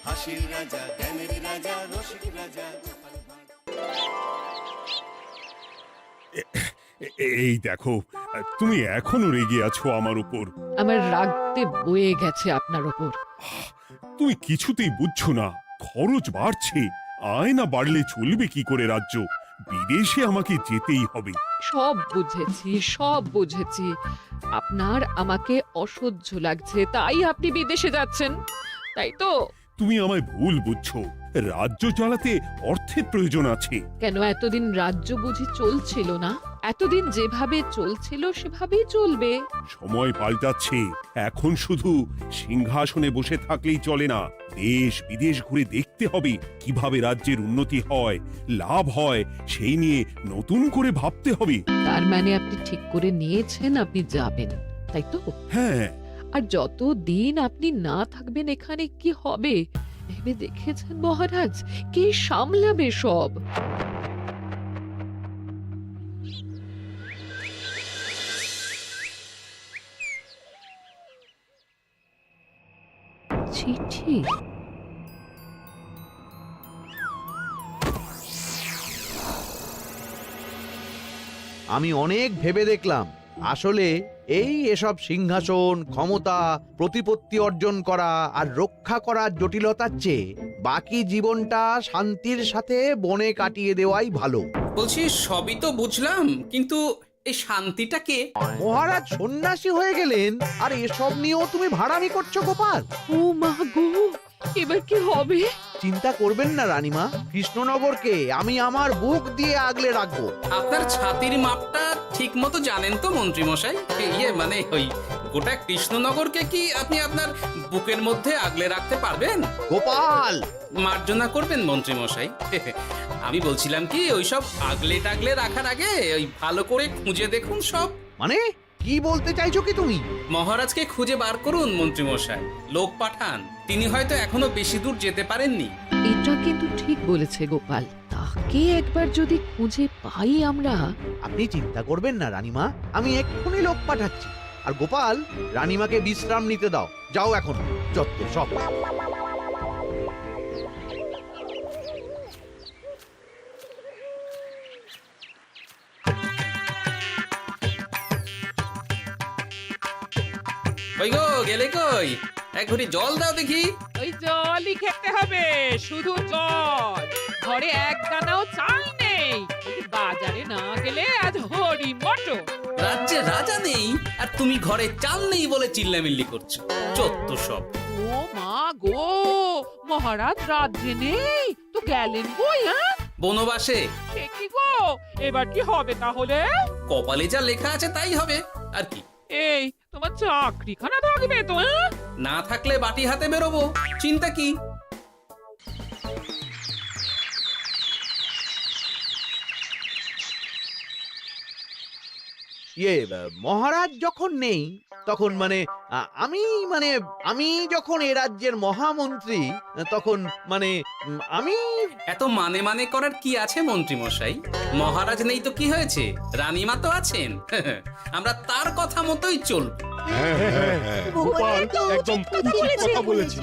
হাসির রাজা, জ্ঞানের রাজা, রসিক রাজা। এই দেখো, তুমি এখনো রেগে আছো আমার উপর। আমার রাগতে বয়ে গেছে আপনার ওপর। তুমি কিছুতেই বুঝছো না, খরচ বাড়ছে। আয় না বাড়লে চলবে কি করে রাজ্য? বিদেশে আমাকে যেতেই হবে। সব বুঝেছি, সব বুঝেছি। আপনার আমাকে অসহ্য লাগছে, তাই আপনি বিদেশে যাচ্ছেন, তাই তো? তুমি আমায় ভুল বুঝছো। রাজ্য চালাতে অর্থের প্রয়োজন আছে। কেন এতদিন রাজ্য বুঝি চলছিল না? এতদিন যেভাবে চলছিল সেভাবেই চলবে। সময় পাল্টাচ্ছে। এখন শুধু সিংহাসনে বসে থাকলেই চলে না, দেশ বিদেশ ঘুরে দেখতে হবে কিভাবে রাজ্যের উন্নতি হয়, লাভ হয়, সেই নিয়ে নতুন করে ভাবতে হবে। তার মানে আপনি ঠিক করে নিয়েছেন আপনি যাবেন, তাই তো? হ্যাঁ। আর যতদিন আপনি না থাকবেন এখানে কি হবে ভেবে দেখেছেন মহারাজ? কে সামলাবে সব? চিঠি? আমি অনেক ভেবে দেখলাম, আসলে এসব সিংহাসন, ক্ষমতা, প্রতিপত্তি অর্জন করা আর রক্ষা করার জটিলতার চেয়ে বাকি জীবনটা শান্তির সাথে বনে কাটিয়ে দেওয়াই ভালো। বলছি সবই তো বুঝলাম, কিন্তু এই শান্তিটা কে? মহারাজ সন্ন্যাসী হয়ে গেলেন আর এসব নিয়েও তুমি ভাড়ামি করছো গোপাল? ও মা গো, এবার কি হবে? চিন্তা করবেন না রানীমা, কৃষ্ণনগরকে আমি আমার বুক দিয়ে আগলে রাখবো। আপনার ছাতির মাপটা ঠিক মতো জানেন তো মন্ত্রী মশাই? মানে ওই গোটা কৃষ্ণনগরকে কি আপনি আপনার বুকের মধ্যে আগলে রাখতে পারবেন? গোপাল! মার্জনা করবেন মন্ত্রী মশাই। আমি বলছিলাম কি, ওইসব আগলে টাগলে রাখার আগে ওই ভালো করে খুঁজে দেখুন সব। মানে কি বলতে চাইছো কি তুমি? মহারাজকে খুঁজে বার করুন মন্ত্রী মশাই, লোক পাঠান। তিনি হয়তো এখনো বেশি দূর যেতে পারেননি। এটা কিন্তু ঠিক বলেছে গোপাল, তাকে একবার যদি খুঁজে পাই আমরা। আপনি চিন্তা করবেন না রানীমা, আমি এক্ষুনি লোক পাঠাচ্ছি। আর গোপাল, রানীমাকে বিশ্রাম নিতে দাও। যাও এখন, যত সব। কই গো, গেলে কই? এক ঘুরি জল দাও দেখি। ওই জলই খেতে হবে, শুধু জল। ঘরে এক দানাও চাল নেই। বাজারে না গেলে আজ হরি মটর। রাজ্যে রাজা নেই আর তুমি ঘরে চাল নেই বলে চিল্লামিল্লি করছো, চত্ব সব। ও মা গো, মহারাজ রাজ্যে নেই তো গেলেন কই? বনবাসে। সে কি গো, এবার কি হবে তাহলে? কপালে যা লেখা আছে তাই হবে, আর কি। এই তোমার চাকরিখানা থাকবে তো? না থাকলে বাটি হাতে বেরোবো, চিন্তা কি? মহারাজ যখন নেই তখন আমি যখন এ রাজ্যের মহামন্ত্রী, তখন আমি এত মানে করার কি আছে মন্ত্রী মশাই? মহারাজ নেই তো কি হয়েছে, রানীমা তো আছেন। আমরা তার কথা মতোই চলব। গোপাল একদম উচিত কথা বলেছে।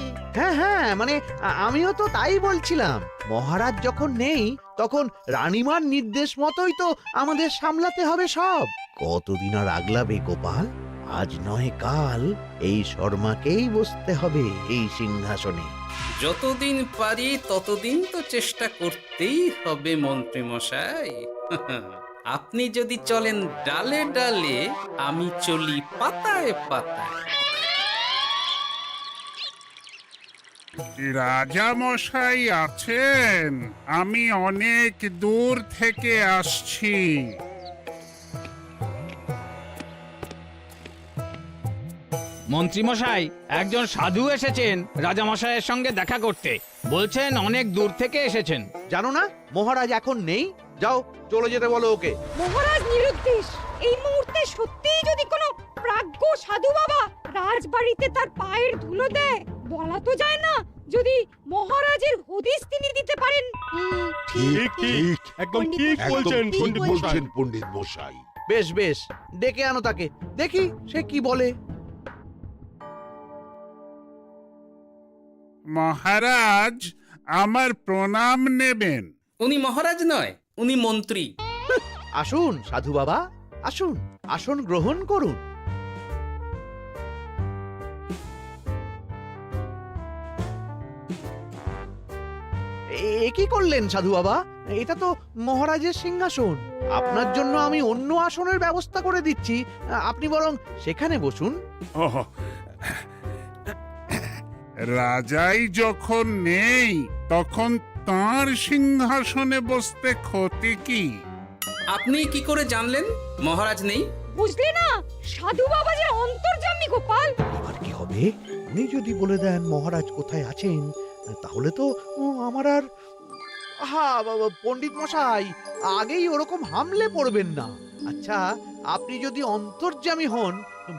হ্যাঁ, আমিও তো তাই বলছিলাম। মহারাজ যখন নেই তখন রানীমার নির্দেশ মতোই তো আমাদের সামলাতে হবে সব। কতদিন আর আগলাবে গোপাল? আজ নয় কাল এই শর্মাকেই বসতে হবে এই সিংহাসনে। যতদিন পারি ততদিন তো চেষ্টা করতেই হবে মন্ত্রী মশাই। আপনি যদি চলেন ডালে ডালে, আমি চলি পাতায় পাতায়। রাজা মশাই আছেন? আমি অনেক দূর থেকে আসছি। মন্ত্রীমশাই, একজন সাধু এসেছেন রাজামশাইয়ের সঙ্গে দেখা করতে। বলছেন অনেক দূর থেকে এসেছেন। জানো না মহারাজ এখন নেই? যাও, চলে যেতে বলো ওকে। মহারাজ নিরুদ্দেশ। এই মুহূর্তে সত্যিই যদি কোনো প্রাজ্ঞ সাধু বাবা রাজবাড়িতে তার পায়ের ধুলো দেয়, বলা তো যায় না যদি মহারাজের হদিস তিনি দিতে পারেন। ঠিক ঠিক, একদম ঠিক বলছেন পণ্ডিত মশাই। বেশ বেশ, ডেকে আনো তাকে, দেখি সে কি বলে। মহারাজ আমার প্রণাম নেবেন। উনি মহারাজ নয়, উনি মন্ত্রী। আসুন সাধু বাবা, আসুন, আসন গ্রহণ করুন। এ কি করলেন সাধু বাবা? এটা তো মহারাজের সিংহাসন। আপনার জন্য আমি অন্য আসনের ব্যবস্থা করে দিচ্ছি, আপনি বরং সেখানে বসুন। ওহ, রাজাই যখন নেই তখন তাঁর সিংহাসনে বসতে ক্ষতি কি? আপনি কি করে জানলেন মহারাজ নেই? বুঝলে না, সাধু বাবা যে অন্তর্যামী গোপাল। এবার কি হবে? উনি যদি বলে দেন মহারাজ কোথায় আছেন, তাহলে তো আমার আর পণ্ডিত মশাই, আগেই ওরকম হামলে পড়বেন না। আচ্ছা, আপনি যদি অন্তর্যামী হন,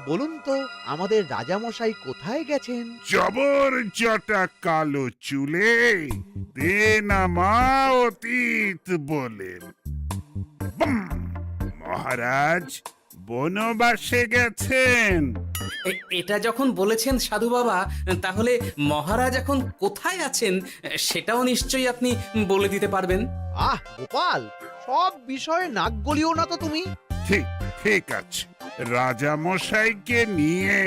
বলুন তো আমাদের রাজা মশাই কোথায় গেছেন? জবর জটা কালো চুলে দেনামা অতীত বলেন। বুম! মহারাজ বনবাসে গেছেন। এটা যখন বলেছেন সাধু বাবা, তাহলে মহারাজ এখন কোথায় আছেন সেটাও নিশ্চয়ই আপনি বলে দিতে পারবেন। আহ গোপাল, সব বিষয়ে নাক গলিও না তো তুমি। ঠিক ঠিক আছে, রাজা মশাইকে নিয়ে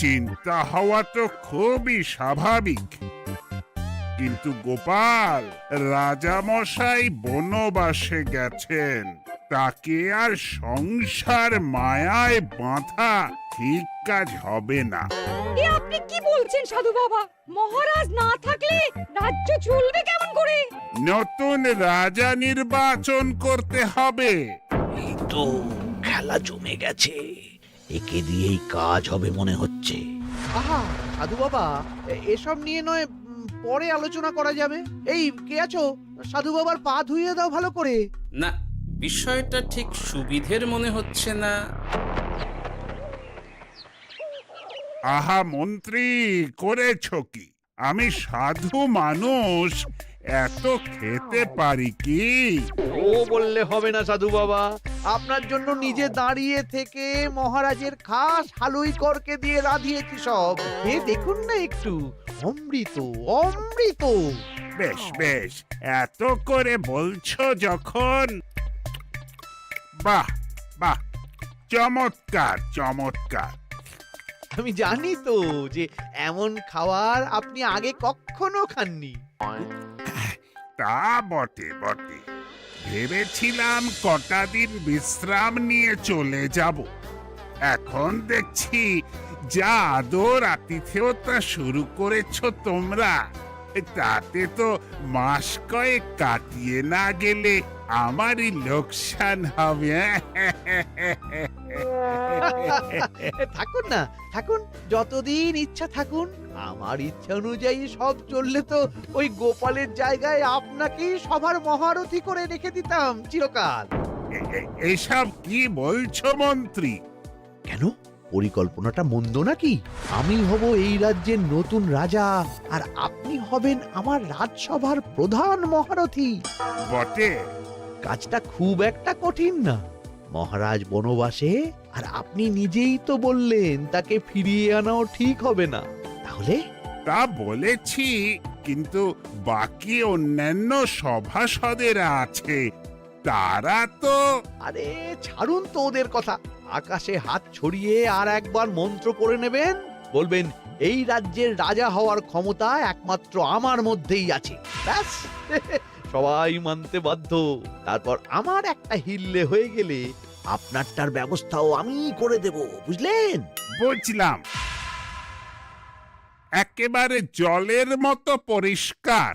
চিন্তা হওয়া তো খুবই স্বাভাবিক, কিন্তু গোপাল, রাজা মশাই বনবাসে গেছেন, তাকে আর সংসার মায়ায় বাঁধা ঠিক কাজ হবে না। এ আপনি কি বলছেন সাধু বাবা? মহারাজ না থাকলে রাজ্য চলবে কেমন করে? নতুন রাজা নির্বাচন করতে হবে। এই তো খেলা জমে গেছে, একে দিয়েই কাজ হবে মনে হচ্ছে। আহা সাধু বাবা, এসব নিয়ে নয় পরে আলোচনা করা যাবে। এই কে আছো? সাধু বাবার পা ধুইয়ে দাও ভালো করে। না, বিষয়টা ঠিক সুবিধের মনে হচ্ছে না। আহা মন্ত্রী, করেছ কি? আমি সাধু মানুষ, এত খেতে পারি কি? ও বললে হবে না সাধু বাবা, আপনার জন্য নিজে দাঁড়িয়ে থেকে মহারাজের খাস হালুই করকে দিয়ে রাঁধিয়েছি সব। এ দেখুন না একটু, অমৃত অমৃত। বেশ বেশ, এত করে বলছো যখন, বাহ বাহ, চমৎকার চমৎকার। আমি জানি তো যে এমন খাবার আপনি আগে কখনো খাননি। তা বটে বটে, ভেবেছিলাম কটা দিন বিশ্রাম নিয়ে চলে যাব। এখন দেখছি যা আদর আতিথেয়তা শুরু করেছো তোমরা, তাতে তো মাস কয়েক কাটিয়ে না গেলে আমারই লোকসান হবে। থাকুন না, থাকুন, যতদিন ইচ্ছা থাকুন। আমার ইচ্ছা অনুযায়ী সব চললে তো ওই গোপালের জায়গায় আপনাকেই সবার মহারথী করে রেখে দিতাম চিরকাল। এসব কি বলছো মন্ত্রী? কেন, পরিকল্পনাটা মন্দ নাকি? আমি হব এই রাজ্যের নতুন রাজা, আর আপনি হবেন আমার রাজসভার প্রধান মহারথী। বটে, কাজটা খুব একটা কঠিন না। মহারাজ বনবাসে, আর আপনি নিজেই তো বললেন তাকে ফিরিয়ে আনাও ঠিক হবে না। তাহলে তা বলেছি, কিন্তু বাকি অন্যান্য সভাসদেরা আছে, তারা তো। আরে ছাড়ুন তো ওদের কথা। আকাশে হাত ছড়িয়ে আর একবার মন্ত্র করে নেবেন, বলবেন এই রাজ্যের রাজা হওয়ার ক্ষমতা একমাত্র আমার মধ্যেই আছে, ব্যাস। সবাই মানতে বাধ্য। তারপর আমার একটা হিল্লে হয়ে গেলে আপনারটার ব্যবস্থাও আমি করে দেব, বুঝলেন? বুঝলাম, একেবারে জলের মতো পরিষ্কার।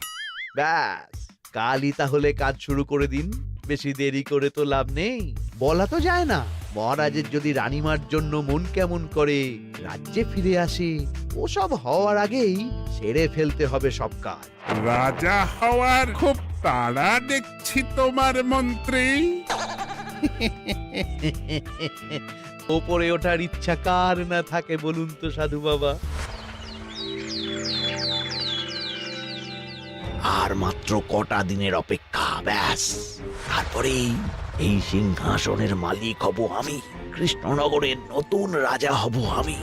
ব্যাস, কালই তাহলে কাজ শুরু করে দিন। বেশি দেরি করে তো লাভ নেই। বলা তো যায় না, মহারাজের যদি রানীমার জন্য মন কেমন করে, রাজ্যে ফিরে আসে, ওসব হওয়ার আগেই সেরে ফেলতে হবে সব কাজ। রাজা হওয়ার খুব তাড়া দেখছি তোমার মন্ত্রী। ওপরে ওঠার ইচ্ছা কার না থাকে বলুন তো সাধু বাবা? আর মাত্র কটা দিনের অপেক্ষা, ব্যাস। তারপরেই এই সিংহাসনের মালিক হব আমি, কৃষ্ণনগরের নতুন রাজা হব আমি।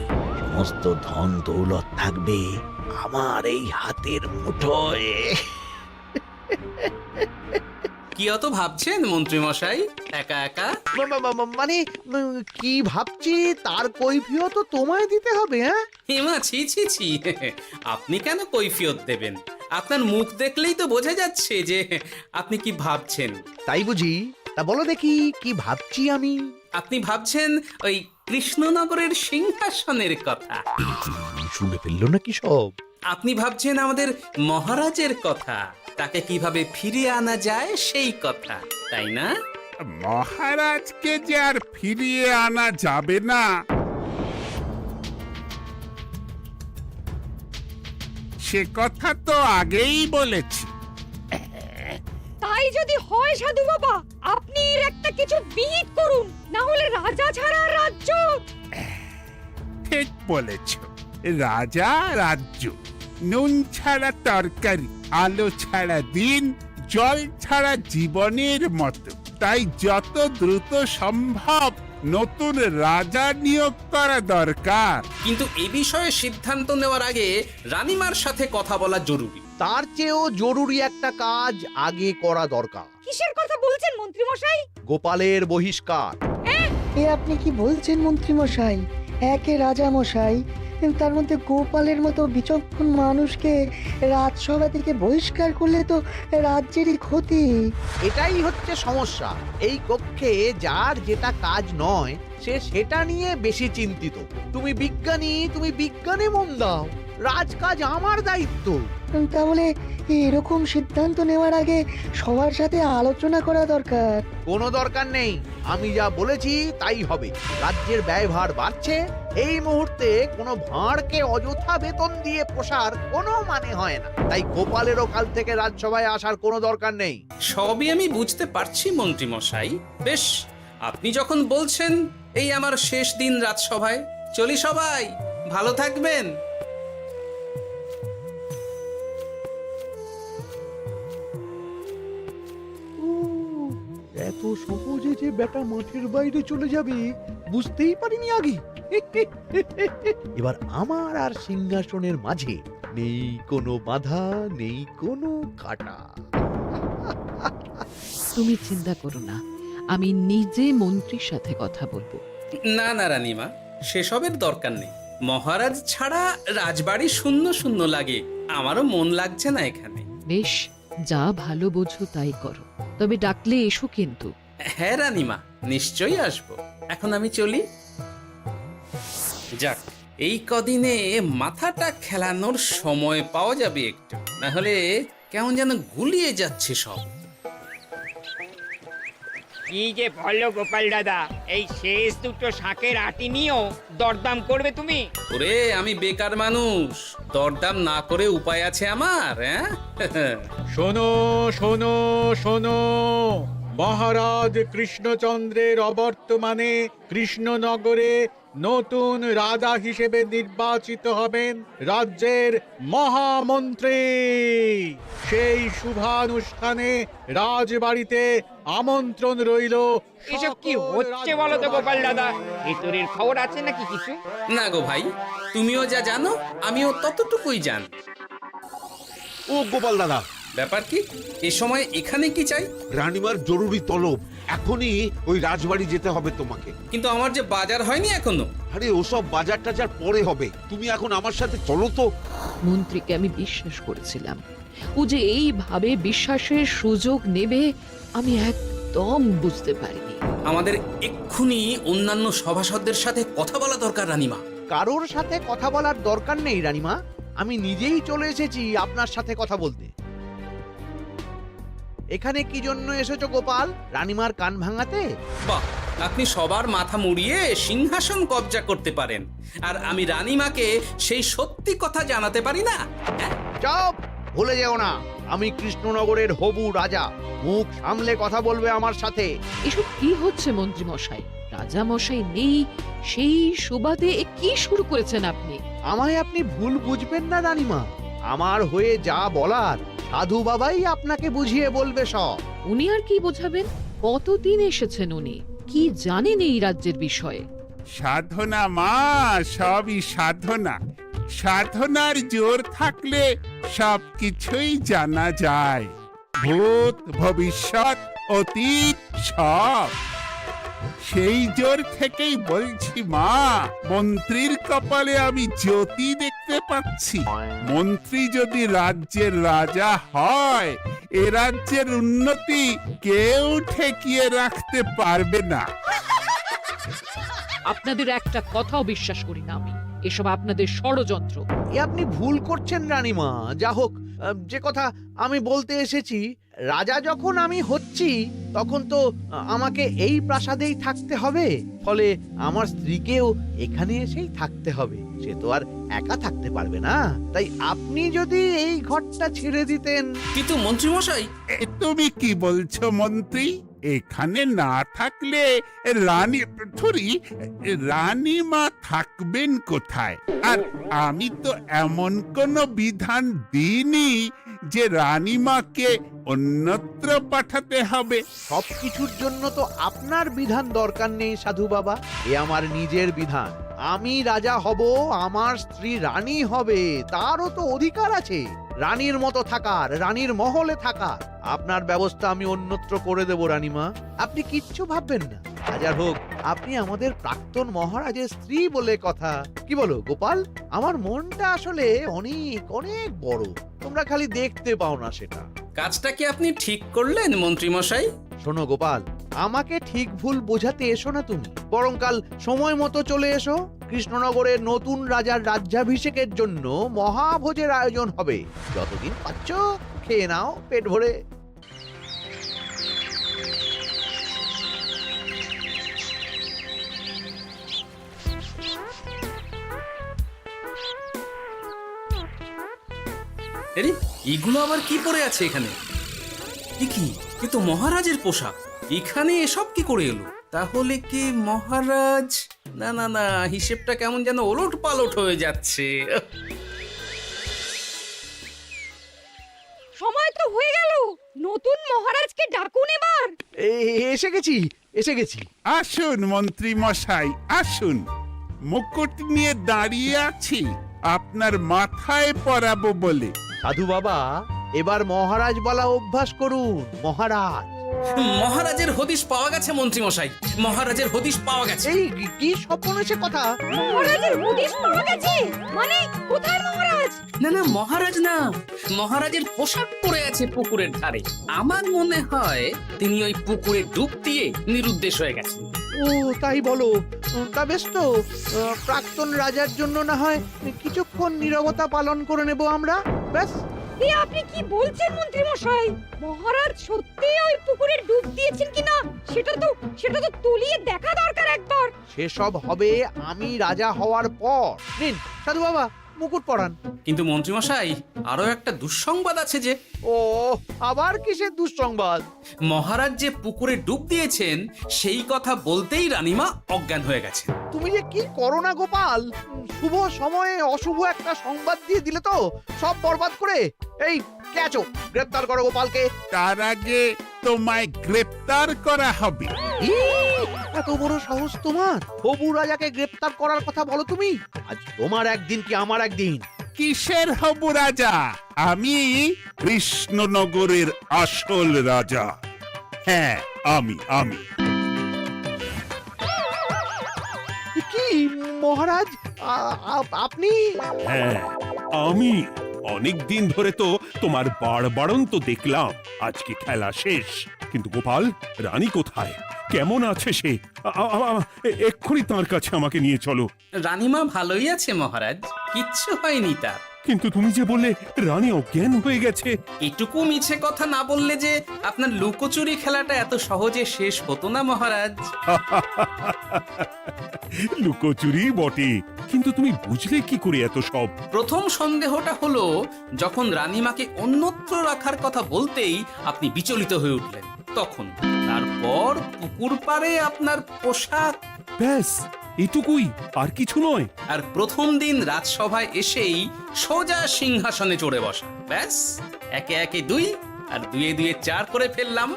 সমস্ত ধন দৌলত থাকবে আমার এই হাতের মুঠোয়। কি অত ভাবছেন মন্ত্রী মশাই একা একা? মানে কি ভাবছি তার কৈফিয়ত তো তোমায় দিতে হবে। হ্যাঁ, হিমা, ছি ছি ছি, আপনি কেন কৈফিয়ত দেবেন? আপনার মুখ দেখলেই তো বোঝা যাচ্ছে যে আপনি কি ভাবছেন। তাই বুঝি? তা বলো দেখি কি ভাবছি আমি। আপনি ভাবছেন ওই কৃষ্ণনগরের সিংহাসনের কথা। শুনে ফেললো নাকি সব? আপনি ভাবছেন আমাদের মহারাজের কথা, তাকে কিভাবে ফিরিয়ে আনা যায় সেই কথা, তাই না? মহারাজকে যে আর ফিরিয়ে আনা যাবে না সে কথা তো আগেই বলেছি। তাই যদি হয় সাধু বাবা, আপনি এর একটা কিছু বিহিত করুন, না হলে রাজা ছাড়া রাজ্য। ঠিক বলেছ, রাজা রাজ্য, নুন ছাড়া তরকারি, আলো ছাড়া দিন, জল ছাড়া জীবনের মতো। তাই যত দ্রুত সম্ভব নতুন রাজা নিয়োগ করা দরকার। কিন্তু এ বিষয়ে সিদ্ধান্ত নেওয়ার আগে রানীমার সাথে কথা বলা জরুরি। তার চেয়েও জরুরি একটা কাজ আগে করা দরকার। কিসের কথা বলছেন মন্ত্রী মশাই? গোপালের বহিষ্কার। এ আপনি কি বলছেন মন্ত্রী মশাই? একে রাজা মশাই, তার মধ্যে গোপালের মতো বিচক্ষণ মানুষকে রাজসভা থেকে বহিষ্কার করলে তো রাজ্যেরই ক্ষতি। এটাই হচ্ছে সমস্যা। এই কক্ষে যার যেটা কাজ নয় সে সেটা নিয়ে বেশি চিন্তিত। তুমি বিজ্ঞানে মন দাও, রাজকাজ আমার দায়িত্ব। তাহলে এরকম সিদ্ধান্ত নেওয়ার আগে সবার সাথে আলোচনা করা দরকার। কোনো দরকার নেই, আমি যা বলেছি তাই হবে। রাজ্যের ব্যয়ভার বাড়ছে, এই মুহূর্তে কোনো ভাঁড়কে অযথা বেতন দিয়ে পোষার কোনো মানে হয় না। তাই গোপালেরও কাল থেকে রাজসভায় আসার কোনো দরকার নেই। সবই আমি বুঝতে পারছি মন্ত্রী মশাই। বেশ, আপনি যখন বলছেন, এই আমার শেষ দিন রাজসভায়, চলি সবাই, ভালো থাকবেন। এত সহজে যে বেটা মাঠের বাইরে চলে যাবে বুঝতেই পারিনি আগে। এবার আমার আর সিংহাসনের মাঝে নেই কোনো বাধা, নেই কোনো কাটা। তুমি চিন্তা করো না, আমি নিজে মন্ত্রীর সাথে কথা বলবো। না না রানীমা, সেসবের দরকার নেই। মহারাজ ছাড়া রাজবাড়ি শূন্য শূন্য লাগে, আমারও মন লাগছে না এখানে। বেশ, যা ভালো বোঝো তাই করো, তবে ডাকলে এসো কিন্তু। হ্যাঁ রানীমা, নিশ্চয়ই আসবো। এখন আমি চলি। যাক, এই কদিনে মাথাটা খেলানোর সময় পাওয়া যাবে একটু, না হলে কেমন যেন গুলিয়ে যাচ্ছে সব। কি যে বলো গোপাল দাদা, এই শেষ দুটো শাকের আটি নিয়েও দরদাম করবে তুমি? ওরে, আমি বেকার মানুষ, দরদাম না করে উপায় আছে আমার? হ্যাঁ শোনো শোনো শোনো, মহারাজ কৃষ্ণচন্দ্রের অবর্তমানে কৃষ্ণনগরে নতুন রাজা হিসেবে নির্বাচিত হবেন রাজ্যের মহামন্ত্রী। সেই শুভানুষ্ঠানে রাজবাড়িতে আমন্ত্রণ রইল। এসব কি হচ্ছে বলো তো গোপাল দাদা? ভেতরের খবর আছে নাকি কিছু? না গো ভাই, তুমিও যা জানো আমিও ততটুকুই জানি। ও গোপাল দাদা, ব্যাপার কি? এ সময় এখানে কি চাই? রানীমার জরুরি তলব, এখনই ওই রাজবাড়ি যেতে হবে তোমাকে। কিন্তু আমার যে বাজার হয়নি এখনো। আরে ওসব বাজার টাজার পরে হবে, তুমি এখন আমার সাথে চলো তো। মন্ত্রীকে আমি বিশ্বাস করেছিলাম, ও যে এইভাবে বিশ্বাসের সুযোগ নেবে আমি একদম বুঝতে পারিনি। আমাদের এক্ষুনি অন্যান্য সভাসদদের সাথে কথা বলা দরকার রানীমা। কারোর সাথে কথা বলার দরকার নেই রানীমা, আমি নিজেই চলে এসেছি আপনার সাথে কথা বলতে। এখানে কি জন্য এসেছো গোপাল? রানীমার কান ভাঙাতে? বাহ, আপনি সবার মাথা মুড়িয়ে সিংহাসন কবজা করতে পারেন, আর আমি রানীমাকে সেই সত্যি কথা জানাতে পারি না? হ্যাঁ? চুপ! ভুলে যেও না, আমি কৃষ্ণনগরের হবু রাজা। মুখ সামলে কথা বলবে আমার সাথে। এসব কি হচ্ছে মন্ত্রী মশাই? রাজা মশাই নেই, সেই সুবাদে এ কি শুরু করেছেন আপনি? আমায় আপনি ভুল বুঝবেন না রানীমা, আমার হয়ে যা বলার সাধু বাবাই আপনাকে বুঝিয়ে বলবে সব। উনি আর কি বোঝাবেন? কতদিন এসেছেন উনি, কি জানেন এই রাজ্যের বিষয়ে? সাধনা মা, সবই সাধনা। সাধনার জোর থাকলে সবকিছুই জানা যায়, ভূত ভবিষ্যৎ অতীত সব। সেই জোর থেকেই বলছি মা, মন্ত্রীর কপালে আমি জ্যোতি দেখতে পাচ্ছি। মন্ত্রী যদি রাজ্যের রাজা হয়, এ রাজ্যের উন্নতি কেউ ঠেকিয়ে রাখতে পারবে না। আপনাদের একটা কথাও বিশ্বাস করি না আমি, এসব আপনাদের ষড়যন্ত্র। এ আপনি ভুল করছেন রানীমা। যা হোক, যে কথা আমি বলতে এসেছি, রাজা যখন আমি হচ্ছি তখন তো আমাকে এই প্রাসাদেই থাকতে হবে, ফলে আমার স্ত্রীকেও এখানে এসেই থাকতে হবে। সে তো আর একা থাকতে পারবে না, তাই আপনি যদি এই ঘরটা ছেড়ে দিতেন। কিন্তু মন্ত্রীমশাই, তুমি কি বলছো মন্ত্রী? এখানে না থাকলে রানীমা থাকবেন কোথায়? আর আমি তো এমন কোনো বিধান দিইনি যে রানীমাকে অন্যত্র পাঠাতে হবে। সবকিছুর জন্য তো আপনার বিধান দরকার নেই সাধু বাবা, এ আমার নিজের বিধান। আমি রাজা হব, আমার স্ত্রী রানী হবে, তারও তো অধিকার আছে রানীর মতো থাকার, রানীর মহলে থাকার। আপনার ব্যবস্থা আমি অন্যত্র করে দেব রানীমা, আপনি কিচ্ছু ভাববেন না। হাজার হোক আপনি আমাদের প্রাক্তন মহারাজের স্ত্রী বলে কথা। কি বলো গোপাল? আমার মনটা আসলে অনেক অনেক বড়, তোমরা খালি দেখতে পাও না সেটা। কাজটা কি আপনি ঠিক করলেন মন্ত্রীমশাই? শোনো গোপাল, আমাকে ঠিক ভুল বোঝাতে এসো না তুমি, বরং কাল সময় মতো চলে এসো। কৃষ্ণনগরের নতুন রাজার রাজ্যাভিষেকের জন্য মহাভোজের আয়োজন হবে। যতদিন পাচ্ছ খেয়ে নাও পেট ভরে। আরে এগুলো আবার কি পরে আছে এখানে? কি এ তো মহারাজের পোশাক, এখানে এসব কি করে এলো? তাহলে কি মহারাজ? না না না, হিসেবটা কেমন যেন ওলট পালট হয়ে যাচ্ছে। সময় তো হয়ে গেল, নতুন মহারাজকে ডাকুন এবার। এসে গেছি, এসে গেছি। আসুন মন্ত্রী মশাই, আসুন। মুকুট নিয়ে দাঁড়িয়ে আছি আপনার মাথায় পরাবো বলে। সাধু বাবা, এবার মহারাজ বলা অভ্যাস করুন। মহারাজ। মহারাজের হদিশ পাওয়া গেছে মন্ত্রীমশাই, মহারাজের হদিশ পাওয়া গেছে। এই কি স্বপ্ন সে কথা? মহারাজের হদিশ পাওয়া গেছে মানে কোথায় মহারাজ? না না, মহারাজ না, মহারাজের পোশাক পরে আছে পুকুরের ধারে। আমার মনে হয় তিনি ওই পুকুরে ডুব দিয়ে নিরুদ্দেশ হয়ে গেছেন। ও তাই বলো? তা বেশ তো, প্রাক্তন রাজার জন্য না হয় কিছুক্ষণ নীরবতা পালন করে নেব আমরা, ব্যাস। এ আপনি কি বলছেন মন্ত্রী মশাই? মহারাজ সত্যি ওই পুকুরে ডুব দিয়েছেন কিনা সেটা তো তলিয়ে দেখা দরকার একবার। সেসব হবে আমি রাজা হওয়ার পর। নিন সাধু বাবা, মুকুট পরান। কিন্তু মন্ত্রীমশাই, আরো একটা দুঃসংবাদ আছে যে। ও আবার কিসের দুঃসংবাদ? মহারাজ যে পুকুরে ডুব দিয়েছেন সেই কথা বলতেই রানীমা অজ্ঞান হয়ে গেছে। তুমি যে কি করো না গোপাল, শুভ সময়ে অশুভ একটা সংবাদ দিয়ে দিলে তো সব বরবাদ করে। এই কে আছো? গ্রেপ্তার করো গোপালকে। তার আগে তোমায় গ্রেপ্তার করা হবে। এত বড় সাহস তোমার? হবু রাজাকে গ্রেপ্তার করার কথা বলো তুমি? আজ তোমার একদিন কি আমার একদিন। কিসের হব রাজা? আমি কৃষ্ণনগরের আসল রাজা। হ্যাঁ, আমি। কি মহারাজ, আপনি? হ্যাঁ, আমি। অনেক দিন ধরে তো তোমার বাড়বাড়ন্ত দেখলাম, আজকে খেলা শেষ। কিন্তু গোপাল, রানী কোথায়? কেমন আছে সে? এক্ষুনি তার কাছে আমাকে নিয়ে চলো। রানীমা ভালোই আছে মহারাজ, কিচ্ছু হয়নি তার। কিন্তু তুমি যে বললে রানী অজ্ঞান হয়ে গেছে। এটুকু মিছে কথা না বললে যে আপনার লুকোচুরি খেলাটা এত সহজে শেষ হতো না মহারাজ। লুকোচুরি বটে, কিন্তু তুমি বুঝলে কি করে এত সব? প্রথম সন্দেহটা হলো যখন রানীমাকে অন্যত্র রাখার কথা বলতেই আপনি বিচলিত হয়ে উঠলেন, তখন। তারপর পুকুর পাড়ে আপনার পোশাক, ব্যাস এটুকুই, আর কিছু নয়। আর প্রথম দিন রাজসভায় এসেই সোজা সিংহাসনে চড়ে বসা, ব্যাস। একে একে 2, আর দুয়ে দুয়ে 4 করে ফেললাম।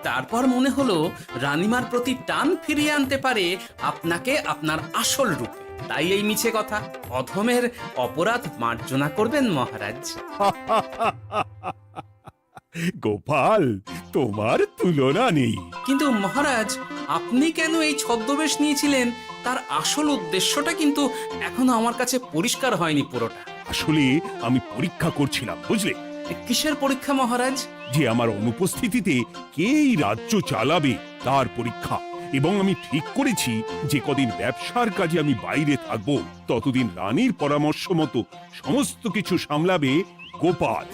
তারপর মনে হলো রানীমার প্রতি টান ফিরিয়ে আনতে পারে আপনাকে আপনার আসল রূপে। তাই এই মিছে কথা। অধমের অপরাধ মার্জনা করবেন মহারাজ। গোপাল, তোমার তুলনা নেই। কিন্তু মহারাজ, আপনি কেন এই ছদ্মবেশ নিয়েছিলেন তার আসল উদ্দেশ্যটা কিন্তু এখনো আমার কাছে পরিষ্কার হয়নি পুরোটা। আসলে আমি পরীক্ষা করছিলাম, বুঝলে? কিসের পরীক্ষা মহারাজ? যে আমার অনুপস্থিতিতে কে এই রাজ্য চালাবে তার পরীক্ষা। এবং আমি ঠিক করেছি যে কদিন ব্যবসার কাজে আমি বাইরে থাকব, ততদিন রানীর পরামর্শ মতো সমস্ত কিছু সামলাবে গোপাল।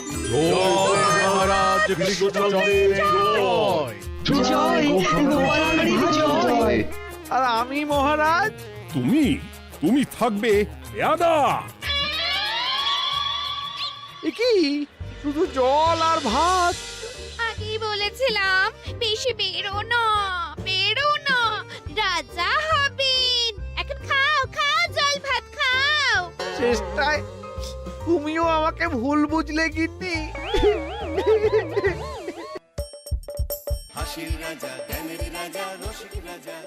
আর আমি মহারাজ? তুমি থাকবে পেয়াদা। এ কি শুধু জল আর ভাত? আগেই বলেছিলাম বেশি বেরো না, রাজা হবেন। এখন খাও খাও, জল ভাত খাও। চেষ্টায় তুমিও আমাকে ভুল বুঝলে গিন্নি। হাসির রাজা, জ্ঞানের রাজা, রসিক রাজা।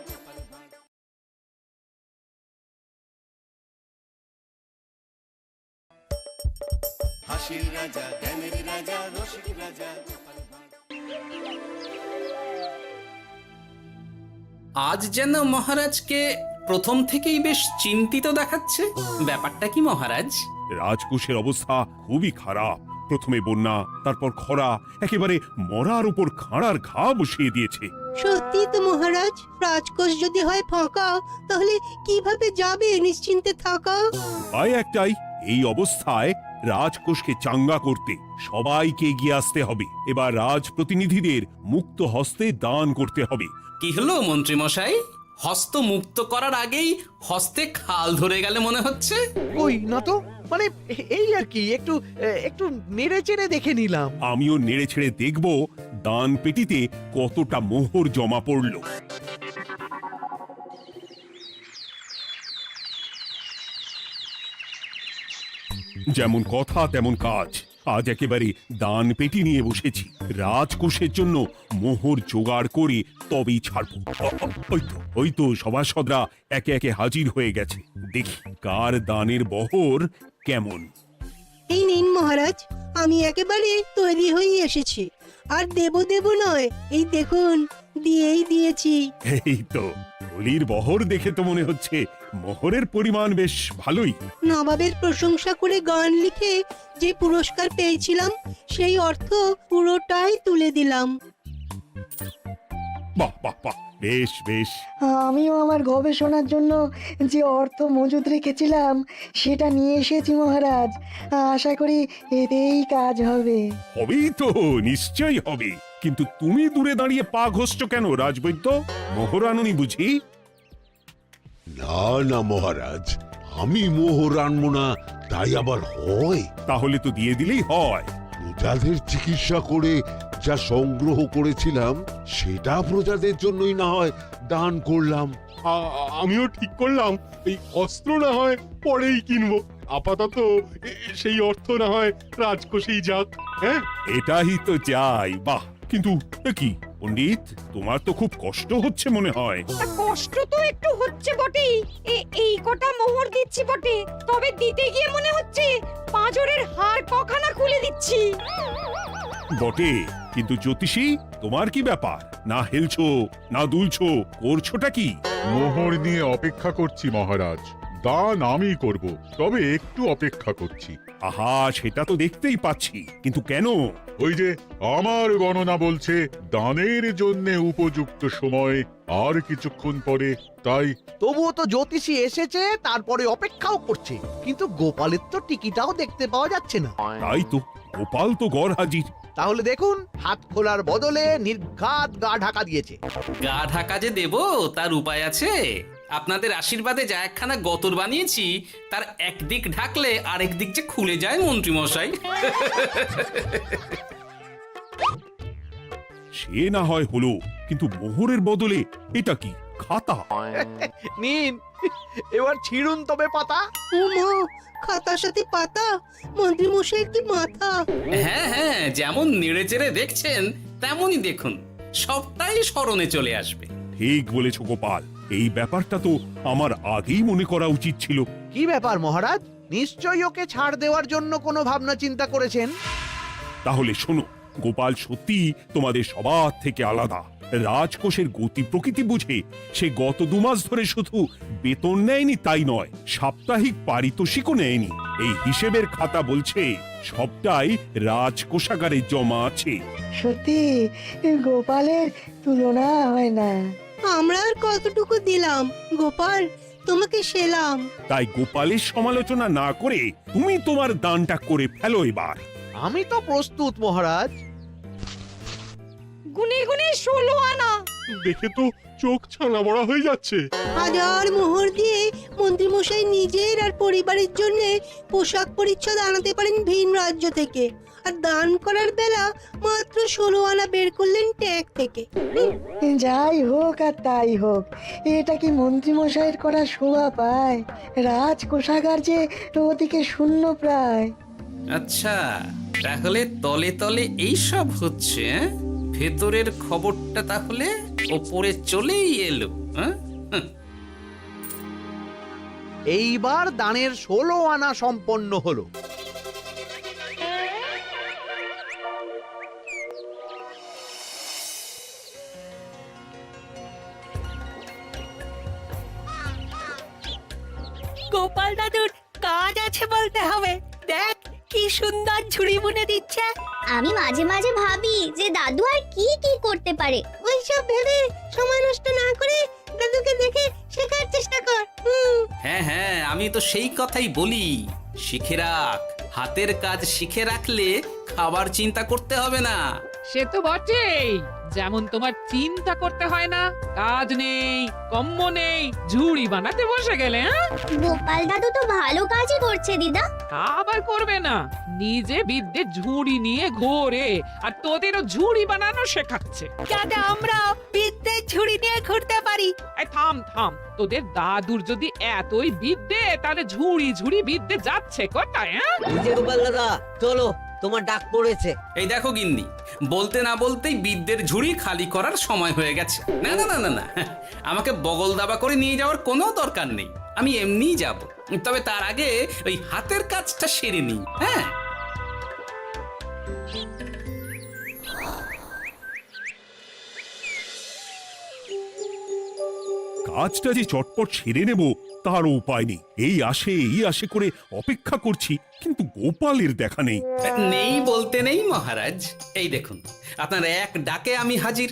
হাসির রাজা, জ্ঞানের রাজা, রসিক রাজা। আজ যেন মহারাজকে প্রথম থেকেই বেশ চিন্তিত দেখাচ্ছে। ব্যাপারটা কি মহারাজ? রাজকোষের অবস্থা খুবই খারাপ। প্রথমে বন্যা, তারপর খরা, একেবারে মরার উপর খাঁড়ার ঘা বসিয়ে দিয়েছে। সত্যি তো মহারাজ, রাজকোষ যদি হয় ফাঁকা, তাহলে কিভাবে যাবে নিশ্চিন্তে থাকা? উপায় একটাই, এই অবস্থায় রাজকোষকে চাঙ্গা করতে সবাইকে এগিয়ে আসতে হবে। এবার রাজপ্রতিনিধিদের মুক্ত হস্তে দান করতে হবে। কি হলো মন্ত্রী মশাই? হস্ত মুক্ত করার আগেই হস্তে খাল ধরে গেলে মনে হচ্ছে। ওই না তো, মানে এই আর কি, একটু নেড়ে চেড়ে দেখে নিলাম। আমিও নেড়ে ছেড়ে দেখব দান পেটিতে কতটা মোহর জমা পড়ল। যেমন কথা তেমন কাজ। আজ একেবারে দান পেটি নিয়ে বসেছি। রাজকোষের জন্য মোহর জোগাড় করে তবেই ছাড়বো। ওই তো সভাসদরা একে একে হাজির হয়ে গেছে। দেখি কার দানের বহর কেমন। এই নিন মহারাজ, আমি একেবারে তৈরি হয়ে এসেছি। আর দেব নয়, এই দেখুন দিয়েই দিয়েছি। এই তো থলির বহর দেখে তো মনে হচ্ছে মোহরের পরিমাণ বেশ ভালোই। নবাবের প্রশংসা করে গান লিখে যে পুরস্কার পেয়েছিলাম, সেই অর্থ পুরোটাই তুলে দিলাম। বাহ বাহ বাহ, বেশ বেশ। আমিও আমার গবেষণার জন্য যে অর্থ মজুদ রেখেছিলাম সেটা নিয়ে এসেছি মহারাজ। আশা করি এতেই কাজ হবে। হবেই তো, নিশ্চয়ই হবে। কিন্তু তুমি দূরে দাঁড়িয়ে পা ঘষছ কেন রাজবৈদ্য? মোহর আনুনি বুঝি? না না মহারাজ, আমি মোহর আনবো না তাই আবার হয়? তাহলে তো দিয়ে দিলেই হয়। প্রজাদের চিকিৎসা করে যা সংগ্রহ করেছিলাম সেটা প্রজাদের জন্যই না হয় দান করলাম। আমিও ঠিক করলাম এই অস্ত্র না হয় পরেই কিনবো। আপাতত সেই অর্থ না হয় রাজকোষেই যাক। হ্যাঁ, এটাই তো চাই। বাহ, কিন্তু কি পণ্ডিত, তোমার তো খুব কষ্ট হচ্ছে মনে হয়। কষ্ট তো একটু হচ্ছে বটেই। এই কটা মোহর দিচ্ছি বটে, তবে দিতে গিয়ে মনে হচ্ছে পাঁজরের হাড় কখানা খুলে দিচ্ছি। বটে, কিন্তু জ্যোতিষী তোমার কি ব্যাপার? না হেলছো না দুলছো, করছোটা কি? মোহর নিয়ে অপেক্ষা করছি মহারাজ। দান আমি করব, তবে একটু অপেক্ষা করছি। আহা, সেটা তো দেখতেই পাচ্ছি, কিন্তু কেন? ওই যে আমার গণনা বলছে দানের জন্য উপযুক্ত সময় আর কিছুক্ষণ পরে, তাই। তবুও তো জ্যোতিষী এসেছে, তারপরে অপেক্ষাও করছে, কিন্তু গোপালের তো টিকিটাও দেখতে পাওয়া যাচ্ছে না। তাই তো, গোপাল তো গড় হাজির। তাহলে দেখুন, হাত খোলার বদলে নির্ঘাত গা ঢাকা দিয়েছে। গা ঢাকা যে দেব তার উপায় আছে। আপনাদের আশীর্বাদে যা একখানা গতর বানিয়েছি, তার একদিক ঢাকলে আরেক দিক যে খুলে যায় মন্ত্রী মশাই। সে না হয় হলো, কিন্তু মোহরের বদলে এটা কি? খাতা। নিন, এবার ছিড়ুন তবে পাতা। খাতার সাথে পাতা, মন্ত্রী মশাই কি মাথা! হ্যাঁ হ্যাঁ, যেমন নেড়েচেড়ে দেখছেন তেমনই দেখুন, সবটাই স্মরণে চলে আসবে। ঠিক বলেছ গোপাল, এই ব্যাপারটা তো আমার আগেই মনে করা উচিত ছিল। কি ব্যাপার মহারাজ, নিশ্চয়ই ওকে ছাড় দেওয়ার জন্য কোনো ভাবনা চিন্তা করেছেন। তাহলে শোনো, গোপাল সত্যি তোমাদের সবার থেকে আলাদা। রাজকোষের গতি প্রকৃতি বুঝে সে গত 2 মাস ধরে শুধু বেতন নেয়নি তাই নয়, সাপ্তাহিক পারিতোষিকও নেয়নি। এই হিসেবের খাতা বলছে সবটাই রাজকোষাগারে জমা আছে। সত্যি গোপালের তুলনা হয় না। আমরা আর কতটুকু দিলাম গোপাল, তোমাকে সেলাম। তাই গোপালের সমালোচনা না করে তুমি তোমার দানটা করে ফেলো এবার। আমি তো প্রস্তুত মহারাজ। গুনে গুনে 16 আনা। দেখে তো চোখ ছানা বড়া হয়ে যাচ্ছে। হাজার মোহর দিয়ে মন্ত্রী মশাই নিজের আর পরিবারের জন্য পোশাক পরিচ্ছদ আনাতে পারেন ভিন রাজ্য থেকে, আর দান করার বেলা মাত্র 16 আনা বের করলেন ট্যাগ থেকে। যাই হোক আর তাই হোক, এটা কি মন্ত্রী মশাইয়ের করা শোভা পায়? রাজকোষাগার যে ওদিকে শূন্য প্রায়। আচ্ছা, তাহলে তলে তলে এই সব হচ্ছে, হ্যাঁ? ভেতরের খবরটা তাহলে ওপরে চলেই এলো, হ্যাঁ? এইবার দানের 16 আনা সম্পন্ন হলো। গোপাল দাদুর কাজ আছে বলতে হবে। দেখ কি সুন্দর ঝুড়ি বুনে দিচ্ছে। আমি মাঝে মাঝে ভাবি যে দাদু আর কি কি করতে পারে। ওইসব ভেবে সময় নষ্ট না করে দাদুকে দেখে শেখার চেষ্টা কর। হ্যাঁ হ্যাঁ, আমি তো সেই কথাই বলি, শিখে রাখ। হাতের কাজ শিখে রাখলে খাবার চিন্তা করতে হবে না। সে তো বটেই, যেমন তোমার চিন্তা করতে হয় না, কাজ নেই, কম্ম নেই, ঝুড়ি বানাতে বসে গেলে। হ্যাঁ, গোপাল দাদু তো ভালো কাজই করছে দিদা। তা আবার করবে না, নিজে বিদ্যে ঝুড়ি নিয়ে ঘোরে আর তোদেরও ঝুড়ি বানানো শেখাচ্ছে। যাতে আমরা বিদ্যে ঝুড়ি নিয়ে ঘুরতে পারি। এই থাম থাম, তোদের দাদুর যদি এতই বিদ্যে, তাহলে ঝুড়ি ঝুড়ি বিদ্যে যাচ্ছে কোথায়? হ্যাঁ, গোপাল দাদা চলো, তোমার ডাক পড়েছে। এই দেখো গিন্নি, বলতে না বলতেই বিদ্যের ঝুড়ি খালি করার সময় হয়ে গেছে। না না না না না, আমাকে বগল দাবা করে নিয়ে যাওয়ার কোনো দরকার নেই, আমি এমনিই যাব। তবে তার আগে ওই হাতের কাজটা সেরে নিই। হ্যাঁ, কাজটা যে চটপট সেরে নেব তারও উপায় নেই। এই আসে করে অপেক্ষা করছি, কিন্তু গোপালের দেখা নেই। নেই বলতে নেই মহারাজ, এই দেখুন আপনার এক ডাকে আমি হাজির।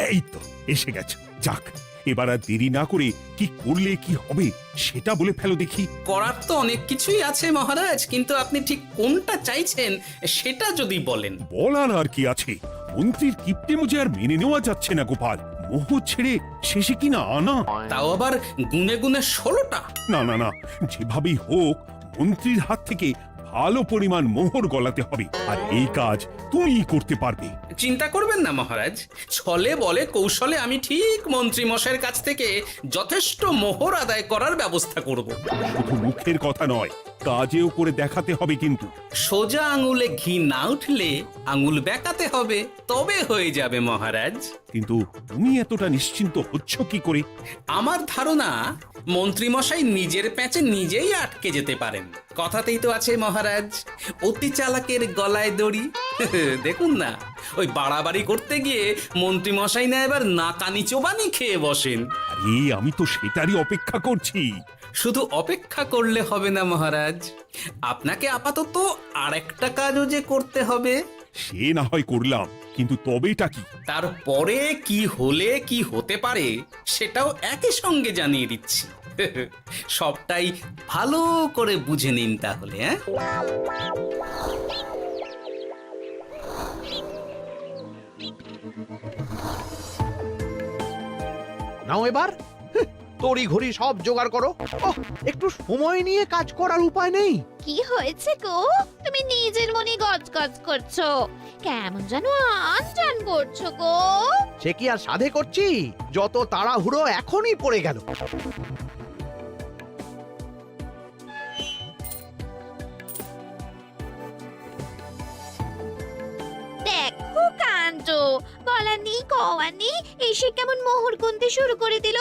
এই তো এসে গেছে। যাক, এবার আর দেরি না করে কি করলে কি হবে সেটা বলে ফেলো দেখি। করার তো অনেক কিছুই আছে মহারাজ, কিন্তু আপনি ঠিক কোনটা চাইছেন সেটা যদি বলেন। বলার আর কি আছে, মন্ত্রীর কিপ্টে মুজে আর মেনে নেওয়া যাচ্ছে না গোপাল। মোহ ছেড়ে শেষে কিনা আনা, তাও আবার গুনে গুনে 16টা। না না না, যেভাবেই হোক মন্ত্রীর হাত থেকে ভালো পরিমাণ মোহর গলাতে হবে, আর এই কাজ তুমিই করতে পারবে। চিন্তা করবেন না মহারাজ, ছলে বলে কৌশলে আমি ঠিক মন্ত্রী মশাইয়ের কাছ থেকে যথেষ্ট মোহর আদায় করার ব্যবস্থা করব। শুধু মুখের কথা নয়, কাজেও করে দেখাতে হবে কিন্তু। সোজা আঙুলে ঘি না উঠলে আঙুল বেঁকাতে হবে, তবে হয়ে যাবে মহারাজ। কিন্তু তুমি এতটা নিশ্চিন্ত হচ্ছ কি করে? আমার ধারণা মন্ত্রী মশাই নিজের প্যাঁচে নিজেই আটকে যেতে পারেন। কথাতেই তো আছে মহারাজ, অতি চালাকের গলায় দড়ি। দেখুন না, ওই বাড়াবাড়ি করতে গিয়ে মন্ত্রী মশাই না এবার নাকানি চোবানি খেয়ে বসেন। আরে আমি তো সেটারই অপেক্ষা করছি। শুধু অপেক্ষা করলে হবে না মহারাজ, আপনাকে আপাতত আরেকটা কাজও যে করতে হবে। সে না হয় করলাম, কিন্তু তবেটা কি? তারপরে কি হলে কি হতে পারে সেটাও একই সঙ্গে জানিয়ে দিচ্ছি। সবটাই ভালো করে বুঝে নিন তাহলে। হ্যাঁ, নাও এবার। তড়ি ঘড়ি সব জোগাড় করো। ওহ, একটু সময় নিয়ে কাজ করার উপায় নেই? কি হয়েছে গো? তুমি নিজের মনে গজগজ করছো, কেমন যেন আনজান করছো গো। সে কি আর সাধে করছি? যত তাড়াহুড়ো এখনই পড়ে গেল। দেখো কাণ্ড, বলা নেই কওয়া নেই, এসে কেমন মোহর গুনতে শুরু করে দিল।